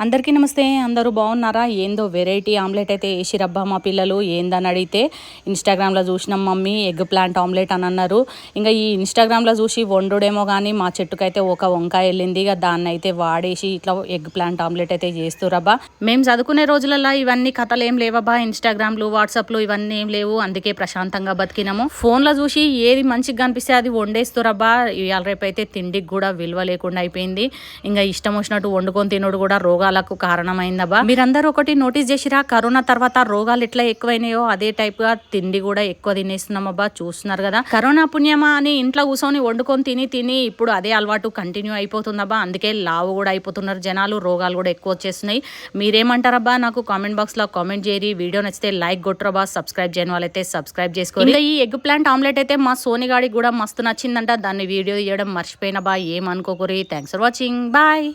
అందరికీ నమస్తే. అందరూ బాగున్నారా? ఏందో వెరైటీ ఆమ్లెట్ అయితే వేసిరబ్బా మా పిల్లలు. ఏందని అడిగితే ఇన్స్టాగ్రామ్లో చూసినాం మమ్మీ ఎగ్ ప్లాంట్ ఆమ్లెట్ అని అన్నారు. ఇంకా ఈ ఇన్స్టాగ్రామ్లో చూసి వండుడేమో కానీ మా చెట్టుకైతే ఒక వంకాయ వెళ్ళింది. ఇక దాన్ని అయితే వాడేసి ఇట్లా ఎగ్ ప్లాంట్ ఆమ్లెట్ అయితే చేస్తురబ్బా. మేము చదువుకునే రోజులలో ఇవన్నీ కథలు ఏం లేవబ్బా. ఇన్స్టాగ్రామ్లు వాట్సాప్లు ఇవన్నీ ఏం లేవు. అందుకే ప్రశాంతంగా బతికినాము. ఫోన్లో చూసి ఏది మంచిగా అనిపిస్తే అది వండేస్తురబ్బా. ఇవాళ రేపు అయితే తిండికి కూడా విలువ లేకుండా అయిపోయింది. ఇంకా ఇష్టం వచ్చినట్టు వండుకొని తినడు కూడా రోగాలకు కారణమైందబ్బా. మీరందరూ ఒకటి నోటీస్ చేసిరా? కరోనా తర్వాత రోగాలు ఎట్లా ఎక్కువైనాయో అదే టైప్ గా తిండి కూడా ఎక్కువ తినేస్తున్నామబ్బా. చూస్తున్నారు కదా. కరోనా పుణ్యమా అని ఇంట్లో కూర్చొని వండుకొని తిని ఇప్పుడు అదే అలవాటు కంటిన్యూ అయిపోతుందబ్బా. అందుకే లావు కూడా అయిపోతున్నారు జనాలు. రోగాలు కూడా ఎక్కువ వచ్చేస్తున్నాయి. మీరేమంటారబ్బా? నాకు కామెంట్ బాక్స్ లో కామెంట్ చేయరి. వీడియో నచ్చితే లైక్ కొట్టరబ్బా. సబ్స్క్రైబ్ చేయని వాళ్ళైతే సబ్స్క్రైబ్ చేసుకోండి. ఈ ఎగ్ ప్లాంట్ ఆమ్లెట్ అయితే మా సోనిగాడికి కూడా మస్తు నచ్చిందంట. దాన్ని వీడియో తీయడం మర్చిపోయినబ్బా. ఏమనుకోకూరి. Thanks for watching. బాయ్.